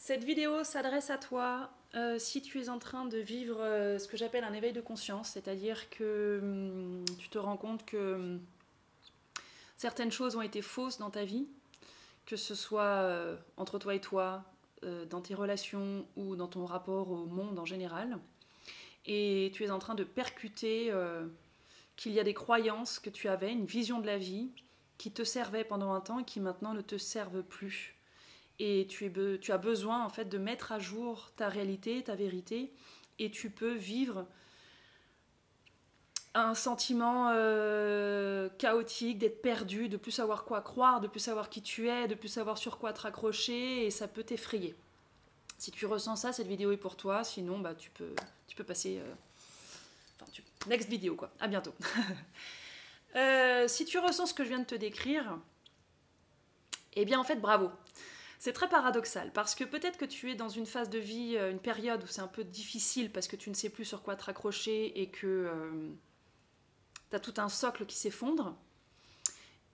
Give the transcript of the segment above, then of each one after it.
Cette vidéo s'adresse à toi si tu es en train de vivre ce que j'appelle un éveil de conscience, c'est-à-dire que tu te rends compte que certaines choses ont été fausses dans ta vie, que ce soit entre toi et toi, dans tes relations ou dans ton rapport au monde en général, et tu es en train de percuter qu'il y a des croyances que tu avais, une vision de la vie qui te servait pendant un temps et qui maintenant ne te servent plus. Et tu as besoin en fait de mettre à jour ta réalité, ta vérité, et tu peux vivre un sentiment chaotique, d'être perdu, de plus savoir quoi croire, de plus savoir qui tu es, de plus savoir sur quoi te raccrocher, et ça peut t'effrayer. Si tu ressens ça, cette vidéo est pour toi, sinon bah, tu peux passer... Next vidéo quoi, à bientôt. Si tu ressens ce que je viens de te décrire, eh bien en fait bravo. C'est très paradoxal parce que peut-être que tu es dans une phase de vie, une période où c'est un peu difficile parce que tu ne sais plus sur quoi te raccrocher et que tu as tout un socle qui s'effondre.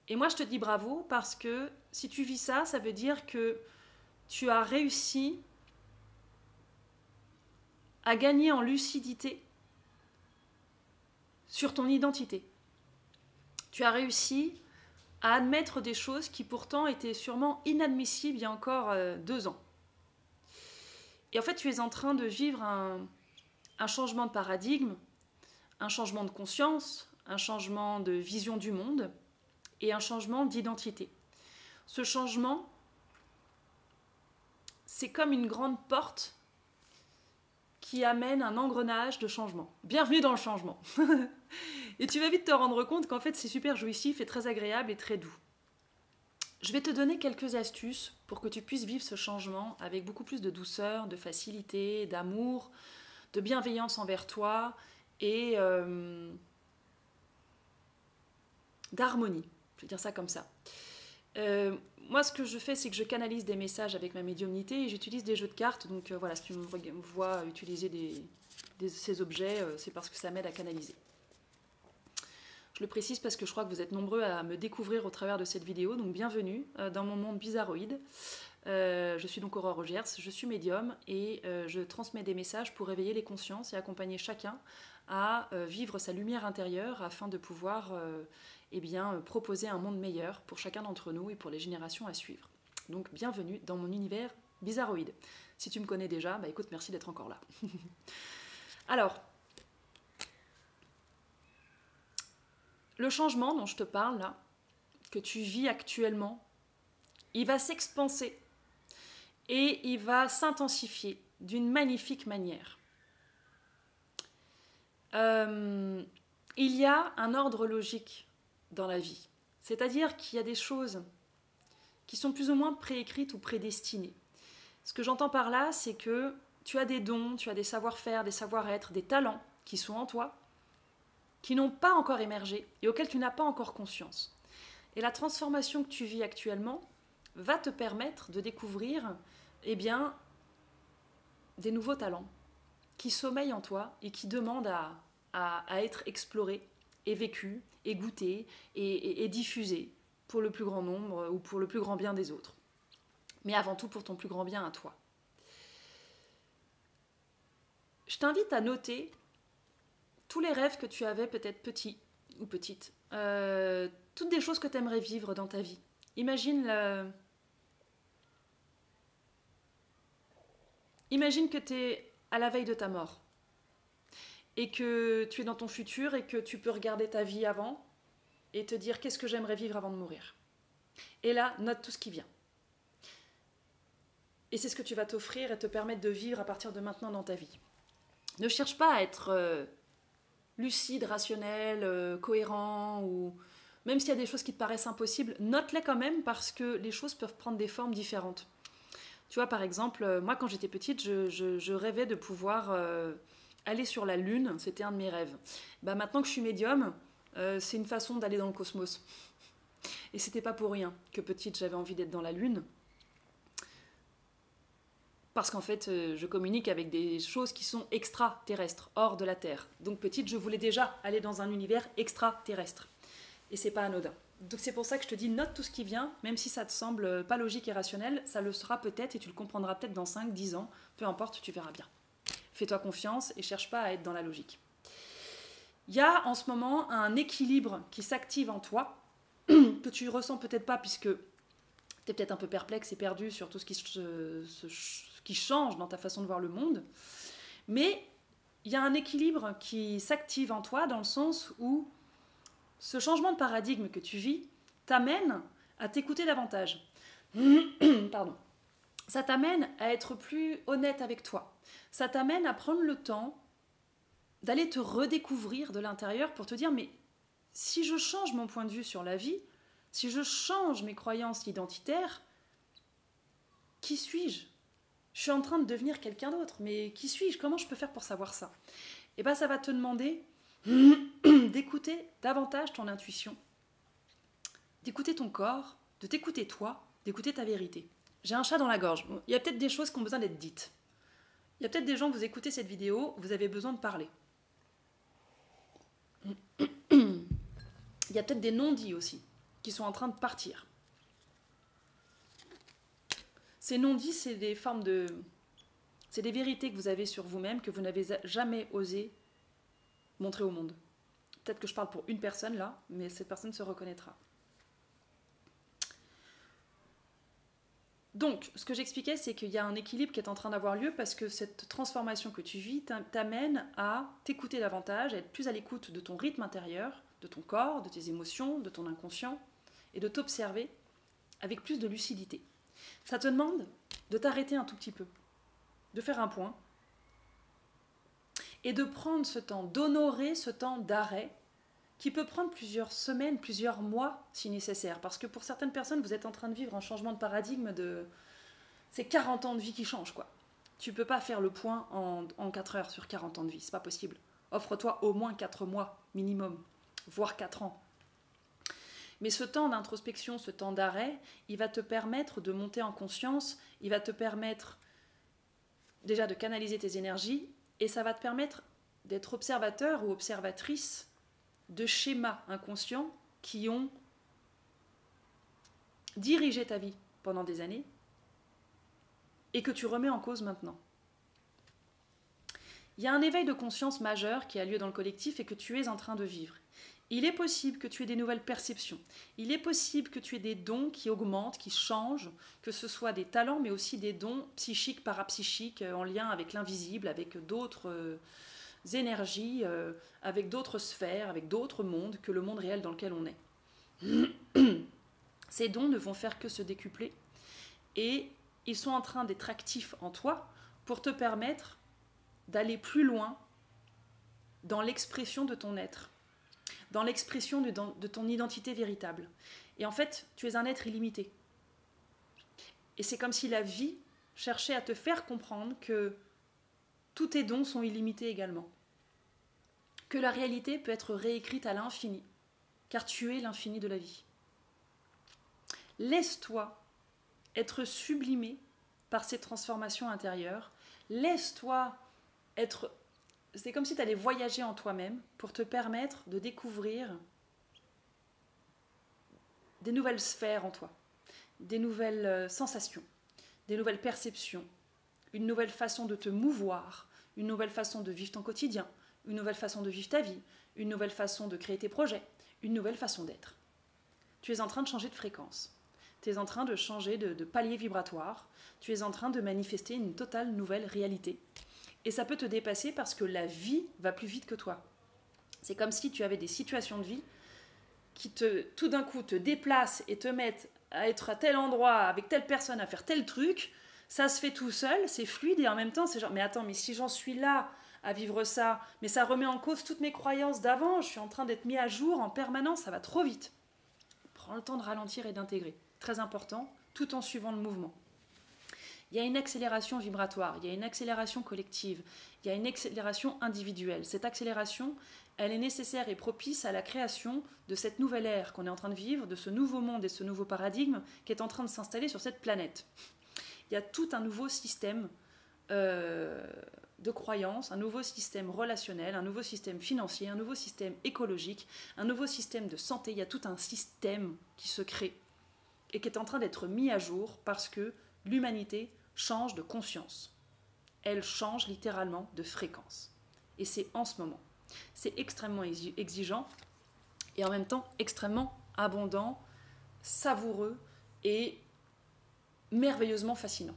Et moi je te dis bravo parce que si tu vis ça, ça veut dire que tu as réussi à gagner en lucidité sur ton identité. Tu as réussi à admettre des choses qui pourtant étaient sûrement inadmissibles il y a encore 2 ans. Et en fait, tu es en train de vivre un changement de paradigme, un changement de conscience, un changement de vision du monde et un changement d'identité. Ce changement, c'est comme une grande porte qui amène un engrenage de changement. Bienvenue dans le changement. Et tu vas vite te rendre compte qu'en fait c'est super jouissif et très agréable et très doux. Je vais te donner quelques astuces pour que tu puisses vivre ce changement avec beaucoup plus de douceur, de facilité, d'amour, de bienveillance envers toi et d'harmonie. Je vais dire ça comme ça. Moi, ce que je fais, c'est que je canalise des messages avec ma médiumnité et j'utilise des jeux de cartes. Donc voilà, si tu me vois utiliser ces objets, c'est parce que ça m'aide à canaliser. Je le précise parce que je crois que vous êtes nombreux à me découvrir au travers de cette vidéo, donc bienvenue dans mon monde bizarroïde. Je suis donc Aurore Rogiers, je suis médium et je transmets des messages pour éveiller les consciences et accompagner chacun à vivre sa lumière intérieure afin de pouvoir proposer un monde meilleur pour chacun d'entre nous et pour les générations à suivre. Donc bienvenue dans mon univers bizarroïde. Si tu me connais déjà, bah écoute, merci d'être encore là. Alors, le changement dont je te parle là, que tu vis actuellement, il va s'expanser et il va s'intensifier d'une magnifique manière. Il y a un ordre logique dans la vie, c'est-à-dire qu'il y a des choses qui sont plus ou moins préécrites ou prédestinées. Ce que j'entends par là, c'est que tu as des dons, tu as des savoir-faire, des savoir-être, des talents qui sont en toi, qui n'ont pas encore émergé et auxquels tu n'as pas encore conscience. Et la transformation que tu vis actuellement va te permettre de découvrir des nouveaux talents qui sommeillent en toi et qui demandent à être explorés et vécus et goûtés et diffusés pour le plus grand nombre ou pour le plus grand bien des autres. Mais avant tout pour ton plus grand bien à toi. Je t'invite à noter tous les rêves que tu avais peut-être petits ou petites, toutes des choses que tu aimerais vivre dans ta vie. Imagine que tu es à la veille de ta mort et que tu es dans ton futur et que tu peux regarder ta vie avant et te dire qu'est-ce que j'aimerais vivre avant de mourir. Et là, note tout ce qui vient. Et c'est ce que tu vas t'offrir et te permettre de vivre à partir de maintenant dans ta vie. Ne cherche pas à être lucide, rationnel, cohérent, ou même s'il y a des choses qui te paraissent impossibles, note-les quand même parce que les choses peuvent prendre des formes différentes. Tu vois, par exemple, moi quand j'étais petite, je rêvais de pouvoir aller sur la Lune, c'était un de mes rêves. Bah, maintenant que je suis médium, c'est une façon d'aller dans le cosmos. Et c'était pas pour rien que petite j'avais envie d'être dans la Lune. Parce qu'en fait, je communique avec des choses qui sont extraterrestres, hors de la Terre. Donc petite, je voulais déjà aller dans un univers extraterrestre. Et c'est pas anodin. Donc c'est pour ça que je te dis, note tout ce qui vient, même si ça te semble pas logique et rationnel, ça le sera peut-être et tu le comprendras peut-être dans 5, 10 ans, peu importe, tu verras bien. Fais-toi confiance et cherche pas à être dans la logique. Il y a en ce moment un équilibre qui s'active en toi, que tu ressens peut-être pas puisque tu es peut-être un peu perplexe et perdu sur tout ce qui change dans ta façon de voir le monde. Mais il y a un équilibre qui s'active en toi dans le sens où ce changement de paradigme que tu vis t'amène à t'écouter davantage. Pardon. Ça t'amène à être plus honnête avec toi. Ça t'amène à prendre le temps d'aller te redécouvrir de l'intérieur pour te dire, mais si je change mon point de vue sur la vie, si je change mes croyances identitaires, qui suis-je? Je suis en train de devenir quelqu'un d'autre, mais qui suis-je? Comment je peux faire pour savoir ça? Et bien ça va te demander d'écouter davantage ton intuition, d'écouter ton corps, de t'écouter toi, d'écouter ta vérité. J'ai un chat dans la gorge. Il y a peut-être des choses qui ont besoin d'être dites. Il y a peut-être des gens, vous écoutez cette vidéo, vous avez besoin de parler. Il y a peut-être des non-dits aussi, qui sont en train de partir. Ces non-dits, c'est des formes de... C'est des vérités que vous avez sur vous-même, que vous n'avez jamais osé montrer au monde. Peut-être que je parle pour une personne là, mais cette personne se reconnaîtra. Donc, ce que j'expliquais, c'est qu'il y a un équilibre qui est en train d'avoir lieu parce que cette transformation que tu vis t'amène à t'écouter davantage, à être plus à l'écoute de ton rythme intérieur, de ton corps, de tes émotions, de ton inconscient, et de t'observer avec plus de lucidité. Ça te demande de t'arrêter un tout petit peu, de faire un point, et de prendre ce temps, d'honorer ce temps d'arrêt, qui peut prendre plusieurs semaines, plusieurs mois si nécessaire. Parce que pour certaines personnes, vous êtes en train de vivre un changement de paradigme de... C'est 40 ans de vie qui changent, quoi. Tu ne peux pas faire le point en 4 heures sur 40 ans de vie, c'est pas possible. Offre-toi au moins 4 mois minimum, voire 4 ans. Mais ce temps d'introspection, ce temps d'arrêt, il va te permettre de monter en conscience, il va te permettre déjà de canaliser tes énergies, et ça va te permettre d'être observateur ou observatrice de schémas inconscients qui ont dirigé ta vie pendant des années et que tu remets en cause maintenant. Il y a un éveil de conscience majeur qui a lieu dans le collectif et que tu es en train de vivre. Il est possible que tu aies des nouvelles perceptions. Il est possible que tu aies des dons qui augmentent, qui changent, que ce soit des talents, mais aussi des dons psychiques, parapsychiques, en lien avec l'invisible, avec d'autres énergies, avec d'autres sphères, avec d'autres mondes que le monde réel dans lequel on est. Ces dons ne vont faire que se décupler et ils sont en train d'être actifs en toi pour te permettre d'aller plus loin dans l'expression de ton être, dans l'expression de ton identité véritable. Et en fait, tu es un être illimité. Et c'est comme si la vie cherchait à te faire comprendre que tous tes dons sont illimités également. Que la réalité peut être réécrite à l'infini, car tu es l'infini de la vie. Laisse-toi être sublimé par ces transformations intérieures. Laisse-toi être... C'est comme si tu allais voyager en toi-même pour te permettre de découvrir des nouvelles sphères en toi, des nouvelles sensations, des nouvelles perceptions, une nouvelle façon de te mouvoir, une nouvelle façon de vivre ton quotidien, une nouvelle façon de vivre ta vie, une nouvelle façon de créer tes projets, une nouvelle façon d'être. Tu es en train de changer de fréquence. Tu es en train de changer de palier vibratoire. Tu es en train de manifester une totale nouvelle réalité. Et ça peut te dépasser parce que la vie va plus vite que toi. C'est comme si tu avais des situations de vie qui tout d'un coup te déplacent et te mettent à être à tel endroit, avec telle personne, à faire tel truc. Ça se fait tout seul, c'est fluide et en même temps c'est genre, mais attends, mais si j'en suis là à vivre ça, mais ça remet en cause toutes mes croyances d'avant, je suis en train d'être mis à jour en permanence, ça va trop vite. Prends le temps de ralentir et d'intégrer. Très important, tout en suivant le mouvement. Il y a une accélération vibratoire, il y a une accélération collective, il y a une accélération individuelle. Cette accélération, elle est nécessaire et propice à la création de cette nouvelle ère qu'on est en train de vivre, de ce nouveau monde et ce nouveau paradigme qui est en train de s'installer sur cette planète. Il y a tout un nouveau système de croyances, un nouveau système relationnel, un nouveau système financier, un nouveau système écologique, un nouveau système de santé. Il y a tout un système qui se crée et qui est en train d'être mis à jour parce que l'humanité change de conscience. Elle change littéralement de fréquence. Et c'est en ce moment. C'est extrêmement exigeant et en même temps extrêmement abondant, savoureux et merveilleusement fascinant.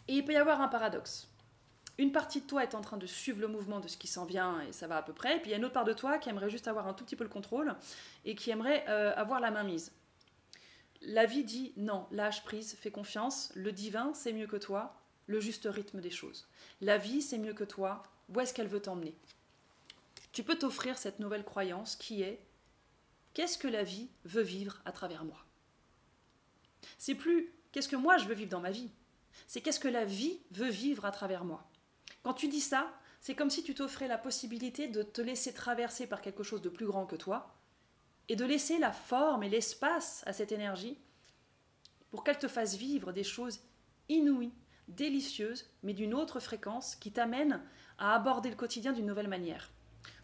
Et il peut y avoir un paradoxe. Une partie de toi est en train de suivre le mouvement de ce qui s'en vient et ça va à peu près. Et puis il y a une autre part de toi qui aimerait juste avoir un tout petit peu le contrôle et qui aimerait avoir la main mise. La vie dit non, lâche prise, fais confiance, le divin c'est mieux que toi, le juste rythme des choses. La vie c'est mieux que toi, où est-ce qu'elle veut t'emmener? Tu peux t'offrir cette nouvelle croyance qui est qu'est-ce que la vie veut vivre à travers moi? C'est plus qu'est-ce que moi je veux vivre dans ma vie, c'est qu'est-ce que la vie veut vivre à travers moi. Quand tu dis ça, c'est comme si tu t'offrais la possibilité de te laisser traverser par quelque chose de plus grand que toi et de laisser la forme et l'espace à cette énergie pour qu'elle te fasse vivre des choses inouïes, délicieuses, mais d'une autre fréquence qui t'amène à aborder le quotidien d'une nouvelle manière.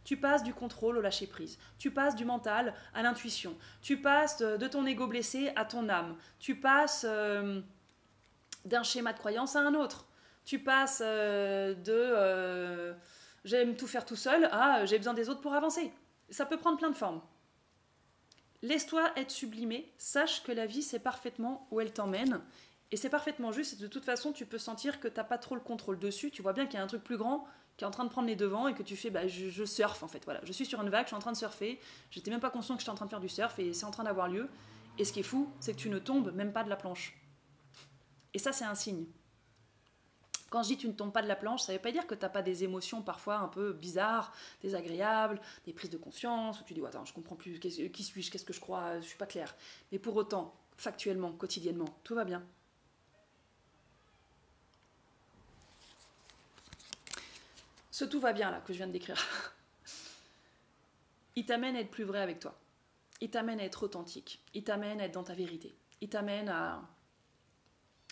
Tu passes du contrôle au lâcher-prise, tu passes du mental à l'intuition, tu passes de ton ego blessé à ton âme, tu passes d'un schéma de croyance à un autre, tu passes j'aime tout faire tout seul à j'ai besoin des autres pour avancer. Ça peut prendre plein de formes. Laisse-toi être sublimé, sache que la vie sait parfaitement où elle t'emmène et c'est parfaitement juste et de toute façon tu peux sentir que tu n'as pas trop le contrôle dessus, tu vois bien qu'il y a un truc plus grand qui est en train de prendre les devants et que tu fais je surfe en fait, voilà, je suis sur une vague, je suis en train de surfer, j'étais même pas conscient que j'étais en train de faire du surf et c'est en train d'avoir lieu et ce qui est fou c'est que tu ne tombes même pas de la planche et ça c'est un signe. Quand je dis tu ne tombes pas de la planche, ça ne veut pas dire que tu n'as pas des émotions parfois un peu bizarres, désagréables, des prises de conscience, où tu dis oh, attends, je comprends plus, qui suis-je, qu'est-ce que je crois, je ne suis pas claire. Mais pour autant, factuellement, quotidiennement, tout va bien. Ce tout va bien là que je viens de décrire, il t'amène à être plus vrai avec toi. Il t'amène à être authentique. Il t'amène à être dans ta vérité. Il t'amène à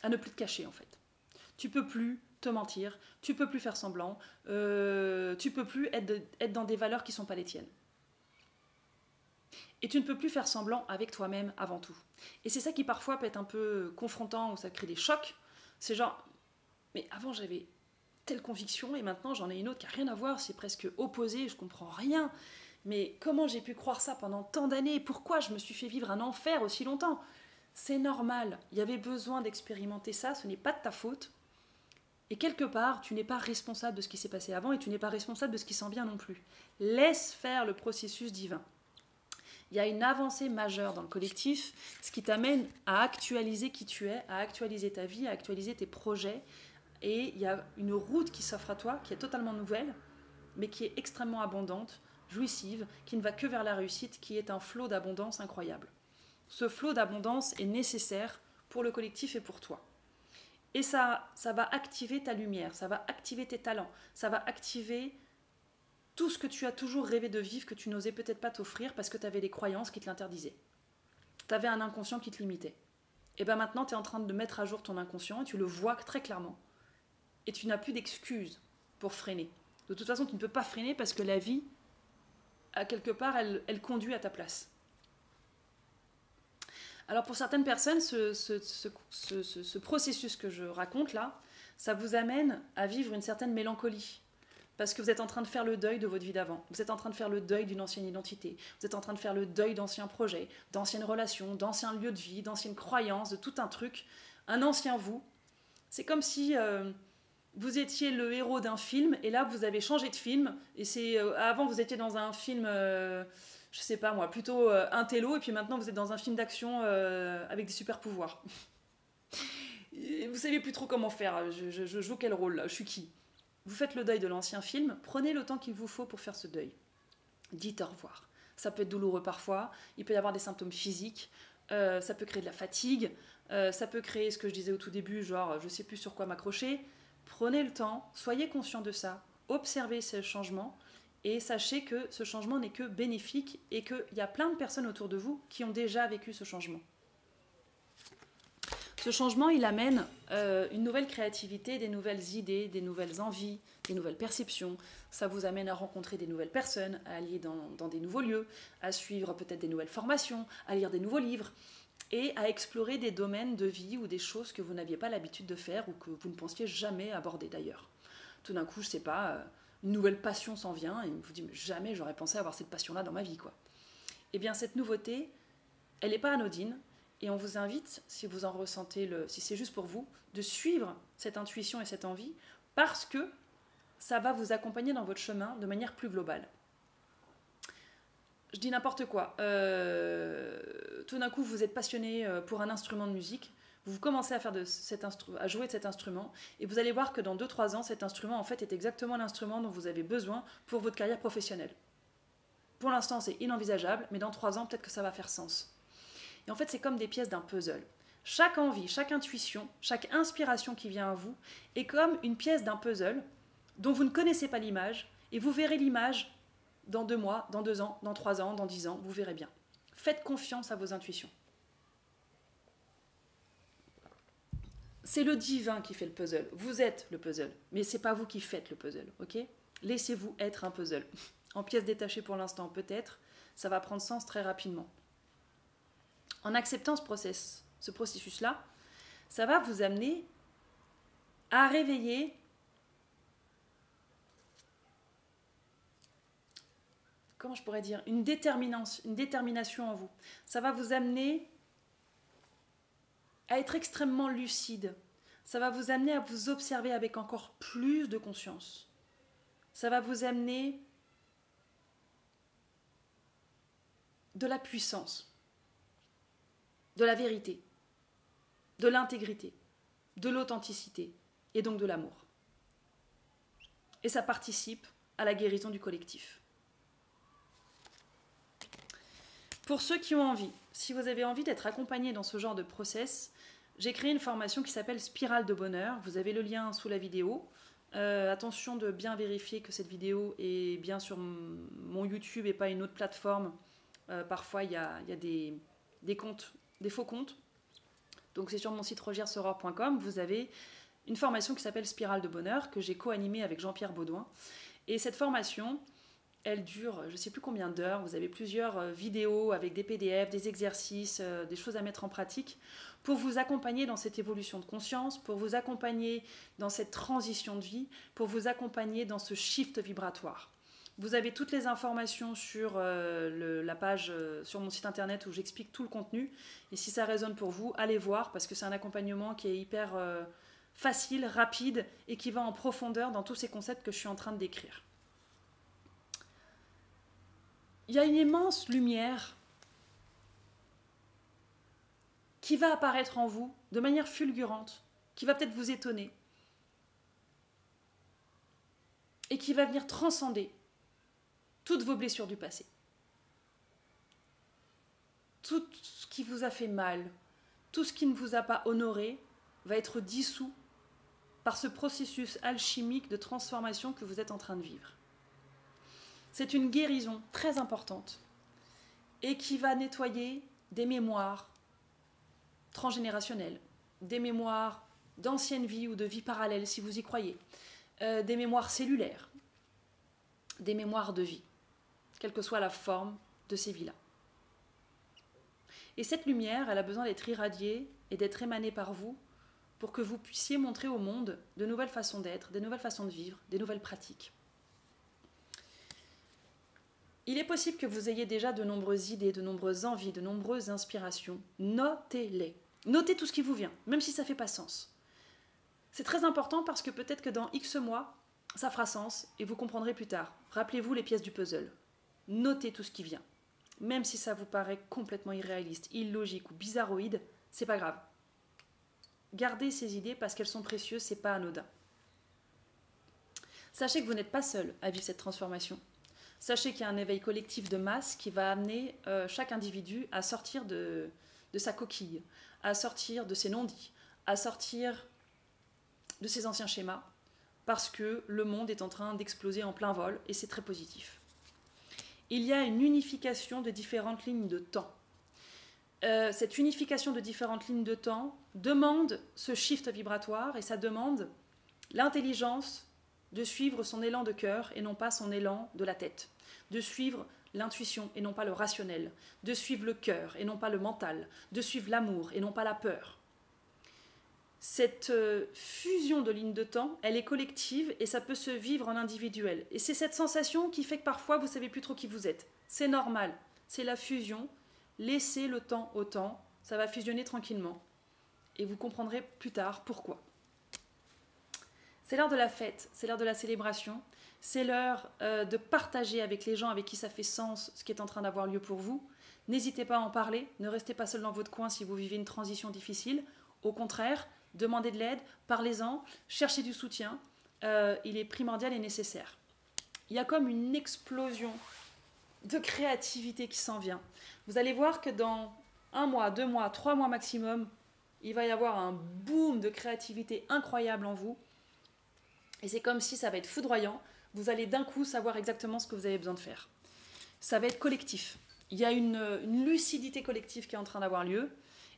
ne plus te cacher en fait. Tu peux plus te mentir, tu peux plus faire semblant, tu peux plus être dans des valeurs qui ne sont pas les tiennes. Et tu ne peux plus faire semblant avec toi-même avant tout. Et c'est ça qui parfois peut être un peu confrontant, ou ça crée des chocs. C'est genre, mais avant j'avais telle conviction et maintenant j'en ai une autre qui n'a rien à voir, c'est presque opposé, je comprends rien. Mais comment j'ai pu croire ça pendant tant d'années? Pourquoi je me suis fait vivre un enfer aussi longtemps? C'est normal, il y avait besoin d'expérimenter ça, ce n'est pas de ta faute. Et quelque part, tu n'es pas responsable de ce qui s'est passé avant et tu n'es pas responsable de ce qui s'en vient non plus. Laisse faire le processus divin. Il y a une avancée majeure dans le collectif, ce qui t'amène à actualiser qui tu es, à actualiser ta vie, à actualiser tes projets. Et il y a une route qui s'offre à toi, qui est totalement nouvelle, mais qui est extrêmement abondante, jouissive, qui ne va que vers la réussite, qui est un flot d'abondance incroyable. Ce flot d'abondance est nécessaire pour le collectif et pour toi. Et ça va activer ta lumière, ça va activer tes talents, ça va activer tout ce que tu as toujours rêvé de vivre, que tu n'osais peut-être pas t'offrir parce que tu avais des croyances qui te l'interdisaient. Tu avais un inconscient qui te limitait. Et bien maintenant, tu es en train de mettre à jour ton inconscient et tu le vois très clairement. Et tu n'as plus d'excuses pour freiner. De toute façon, tu ne peux pas freiner parce que la vie, à quelque part, elle conduit à ta place. Alors pour certaines personnes, ce processus que je raconte là, ça vous amène à vivre une certaine mélancolie. Parce que vous êtes en train de faire le deuil de votre vie d'avant. Vous êtes en train de faire le deuil d'une ancienne identité. Vous êtes en train de faire le deuil d'anciens projets, d'anciennes relations, d'anciens lieux de vie, d'anciennes croyances, de tout un truc. Un ancien vous. C'est comme si vous étiez le héros d'un film et là vous avez changé de film. Et avant vous étiez dans un film... je sais pas moi, plutôt intello, et puis maintenant vous êtes dans un film d'action avec des super pouvoirs. Vous savez plus trop comment faire, je joue quel rôle là, je suis qui? Vous faites le deuil de l'ancien film, prenez le temps qu'il vous faut pour faire ce deuil. Dites au revoir. Ça peut être douloureux parfois, il peut y avoir des symptômes physiques, ça peut créer de la fatigue, ça peut créer ce que je disais au tout début, genre je sais plus sur quoi m'accrocher. Prenez le temps, soyez conscient de ça, observez ces changements, et sachez que ce changement n'est que bénéfique et qu'il y a plein de personnes autour de vous qui ont déjà vécu ce changement. Ce changement, il amène une nouvelle créativité, des nouvelles idées, des nouvelles envies, des nouvelles perceptions. Ça vous amène à rencontrer des nouvelles personnes, à aller dans des nouveaux lieux, à suivre peut-être des nouvelles formations, à lire des nouveaux livres et à explorer des domaines de vie ou des choses que vous n'aviez pas l'habitude de faire ou que vous ne pensiez jamais aborder d'ailleurs. Tout d'un coup, je sais pas, une nouvelle passion s'en vient et vous dites jamais j'aurais pensé avoir cette passion-là dans ma vie, quoi. Eh bien, cette nouveauté, elle n'est pas anodine. Et on vous invite, si vous en ressentez, si c'est juste pour vous, de suivre cette intuition et cette envie, parce que ça va vous accompagner dans votre chemin de manière plus globale. Je dis n'importe quoi. Tout d'un coup, vous êtes passionné pour un instrument de musique, vous commencez à, à jouer de cet instrument, et vous allez voir que dans 2-3 ans, cet instrument en fait est exactement l'instrument dont vous avez besoin pour votre carrière professionnelle. Pour l'instant, c'est inenvisageable, mais dans 3 ans, peut-être que ça va faire sens. Et en fait, c'est comme des pièces d'un puzzle. Chaque envie, chaque intuition, chaque inspiration qui vient à vous est comme une pièce d'un puzzle dont vous ne connaissez pas l'image, et vous verrez l'image dans 2 mois, dans 2 ans, dans 3 ans, dans 10 ans, vous verrez bien. Faites confiance à vos intuitions. C'est le divin qui fait le puzzle. Vous êtes le puzzle, mais c'est pas vous qui faites le puzzle, ok? Laissez-vous être un puzzle. En pièces détachées pour l'instant, peut-être, ça va prendre sens très rapidement. En acceptant ce processus-là, ça va vous amener à réveiller comment je pourrais dire, une détermination en vous. Ça va vous amener à être extrêmement lucide. Ça va vous amener à vous observer avec encore plus de conscience. Ça va vous amener de la puissance, de la vérité, de l'intégrité, de l'authenticité et donc de l'amour. Et ça participe à la guérison du collectif. Pour ceux qui ont envie, si vous avez envie d'être accompagné dans ce genre de process, j'ai créé une formation qui s'appelle Spirale de bonheur. Vous avez le lien sous la vidéo. Attention de bien vérifier que cette vidéo est bien sur mon YouTube et pas une autre plateforme. Parfois, il y a des comptes, des faux comptes. Donc c'est sur mon site rogiersoror.com. Vous avez une formation qui s'appelle Spirale de bonheur que j'ai co-animée avec Jean-Pierre Baudouin. Et cette formation, elle dure je ne sais plus combien d'heures. Vous avez plusieurs vidéos avec des PDF, des exercices, des choses à mettre en pratique pour vous accompagner dans cette évolution de conscience, pour vous accompagner dans cette transition de vie, pour vous accompagner dans ce shift vibratoire. Vous avez toutes les informations sur la page sur mon site internet où j'explique tout le contenu. Et si ça résonne pour vous, allez voir parce que c'est un accompagnement qui est hyper facile, rapide et qui va en profondeur dans tous ces concepts que je suis en train de décrire. Il y a une immense lumière qui va apparaître en vous de manière fulgurante, qui va peut-être vous étonner et qui va venir transcender toutes vos blessures du passé. Tout ce qui vous a fait mal, tout ce qui ne vous a pas honoré va être dissous par ce processus alchimique de transformation que vous êtes en train de vivre. C'est une guérison très importante et qui va nettoyer des mémoires transgénérationnelles, des mémoires d'anciennes vies ou de vies parallèles si vous y croyez, des mémoires cellulaires, des mémoires de vie, quelle que soit la forme de ces vies-là. Et cette lumière, elle a besoin d'être irradiée et d'être émanée par vous pour que vous puissiez montrer au monde de nouvelles façons d'être, des nouvelles façons de vivre, des nouvelles pratiques. Il est possible que vous ayez déjà de nombreuses idées, de nombreuses envies, de nombreuses inspirations. Notez-les. Notez tout ce qui vous vient, même si ça ne fait pas sens. C'est très important parce que peut-être que dans X mois, ça fera sens et vous comprendrez plus tard. Rappelez-vous les pièces du puzzle. Notez tout ce qui vient. Même si ça vous paraît complètement irréaliste, illogique ou bizarroïde, c'est pas grave. Gardez ces idées parce qu'elles sont précieuses, c'est pas anodin. Sachez que vous n'êtes pas seul à vivre cette transformation. Sachez qu'il y a un éveil collectif de masse qui va amener chaque individu à sortir de sa coquille, à sortir de ses non-dits, à sortir de ses anciens schémas, parce que le monde est en train d'exploser en plein vol et c'est très positif. Il y a une unification de différentes lignes de temps. cette unification de différentes lignes de temps demande ce shift vibratoire et ça demande l'intelligence de suivre son élan de cœur et non pas son élan de la tête, de suivre l'intuition et non pas le rationnel, de suivre le cœur et non pas le mental, de suivre l'amour et non pas la peur. Cette fusion de lignes de temps, elle est collective et ça peut se vivre en individuel. Et c'est cette sensation qui fait que parfois vous ne savez plus trop qui vous êtes. C'est normal, c'est la fusion. Laissez le temps au temps, ça va fusionner tranquillement. Et vous comprendrez plus tard pourquoi. C'est l'heure de la fête, c'est l'heure de la célébration, c'est l'heure de partager avec les gens avec qui ça fait sens ce qui est en train d'avoir lieu pour vous. N'hésitez pas à en parler, ne restez pas seul dans votre coin si vous vivez une transition difficile. Au contraire, demandez de l'aide, parlez-en, cherchez du soutien, il est primordial et nécessaire. Il y a comme une explosion de créativité qui s'en vient. Vous allez voir que dans 1 mois, 2 mois, 3 mois maximum, il va y avoir un boom de créativité incroyable en vous. Et c'est comme si ça va être foudroyant. Vous allez d'un coup savoir exactement ce que vous avez besoin de faire. Ça va être collectif. Il y a une lucidité collective qui est en train d'avoir lieu.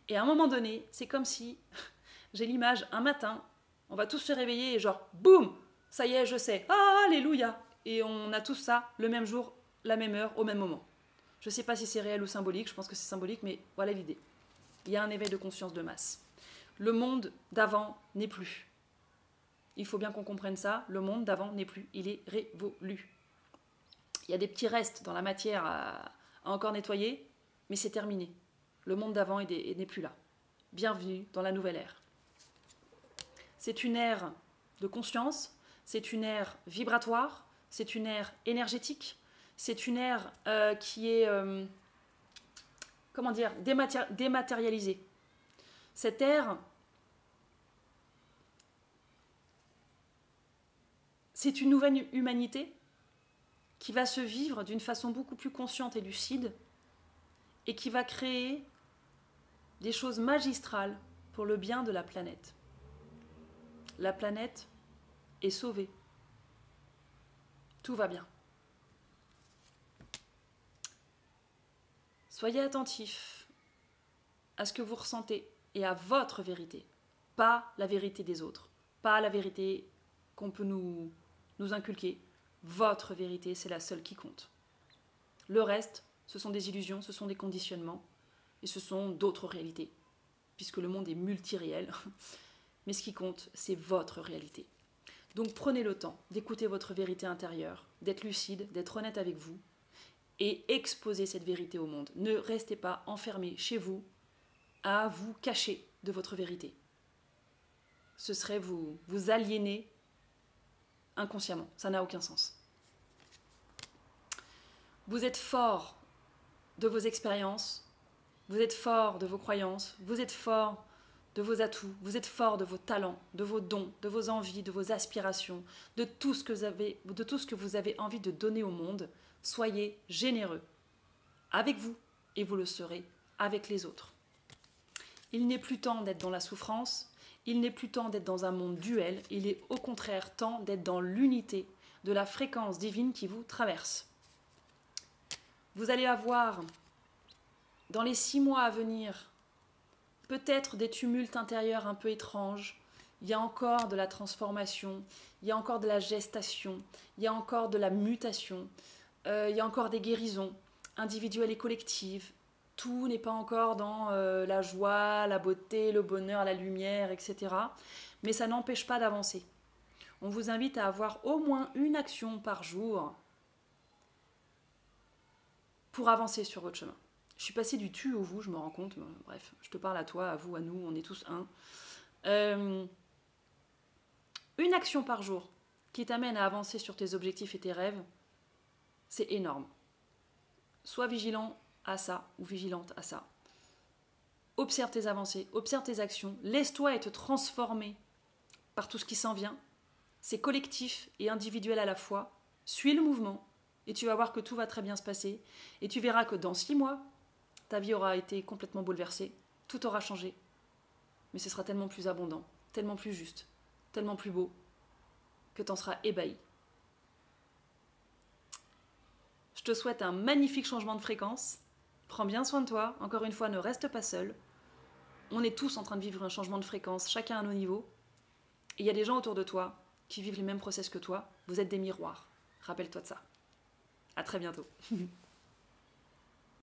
Et à un moment donné, c'est comme si, j'ai l'image, un matin, on va tous se réveiller et genre, boum, ça y est, je sais. Ah, alléluia. Et on a tous ça le même jour, la même heure, au même moment. Je ne sais pas si c'est réel ou symbolique, je pense que c'est symbolique, mais voilà l'idée. Il y a un éveil de conscience de masse. Le monde d'avant n'est plus. Il faut bien qu'on comprenne ça, le monde d'avant n'est plus, il est révolu. Il y a des petits restes dans la matière à encore nettoyer, mais c'est terminé. Le monde d'avant n'est plus là. Bienvenue dans la nouvelle ère. C'est une ère de conscience, c'est une ère vibratoire, c'est une ère énergétique, c'est une ère qui est, comment dire, dématérialisée. Cette ère, c'est une nouvelle humanité qui va se vivre d'une façon beaucoup plus consciente et lucide et qui va créer des choses magistrales pour le bien de la planète. La planète est sauvée. Tout va bien. Soyez attentifs à ce que vous ressentez et à votre vérité, pas la vérité des autres, pas la vérité qu'on peut nous inculquer. Votre vérité, c'est la seule qui compte. Le reste, ce sont des illusions, ce sont des conditionnements et ce sont d'autres réalités, puisque le monde est multiréel. Mais ce qui compte, c'est votre réalité. Donc prenez le temps d'écouter votre vérité intérieure, d'être lucide, d'être honnête avec vous et exposez cette vérité au monde. Ne restez pas enfermé chez vous à vous cacher de votre vérité. Ce serait vous aliéner inconsciemment. Ça n'a aucun sens. Vous êtes fort de vos expériences, vous êtes fort de vos croyances, vous êtes fort de vos atouts, vous êtes fort de vos talents, de vos dons, de vos envies, de vos aspirations, de tout ce que vous avez envie de donner au monde. Soyez généreux avec vous et vous le serez avec les autres. Il n'est plus temps d'être dans la souffrance, il n'est plus temps d'être dans un monde duel, il est au contraire temps d'être dans l'unité de la fréquence divine qui vous traverse. Vous allez avoir, dans les 6 mois à venir, peut-être des tumultes intérieurs un peu étranges. Il y a encore de la transformation, il y a encore de la gestation, il y a encore de la mutation, il y a encore des guérisons individuelles et collectives. Tout n'est pas encore dans la joie, la beauté, le bonheur, la lumière, etc. Mais ça n'empêche pas d'avancer. On vous invite à avoir au moins une action par jour pour avancer sur votre chemin. Je suis passée du tu au vous, je me rends compte. Bref, je te parle à toi, à vous, à nous, on est tous un. Une action par jour qui t'amène à avancer sur tes objectifs et tes rêves, c'est énorme. Sois vigilant à ça ou vigilante à ça. Observe tes avancées, observe tes actions, laisse-toi être transformé par tout ce qui s'en vient. C'est collectif et individuel à la fois. Suis le mouvement et tu vas voir que tout va très bien se passer. Et tu verras que dans 6 mois, ta vie aura été complètement bouleversée, tout aura changé. Mais ce sera tellement plus abondant, tellement plus juste, tellement plus beau, que tu en seras ébahi. Je te souhaite un magnifique changement de fréquence Prends bien soin de toi. Encore une fois, ne reste pas seul. On est tous en train de vivre un changement de fréquence, chacun à nos niveaux. Et il y a des gens autour de toi qui vivent les mêmes process que toi. Vous êtes des miroirs. Rappelle-toi de ça. À très bientôt.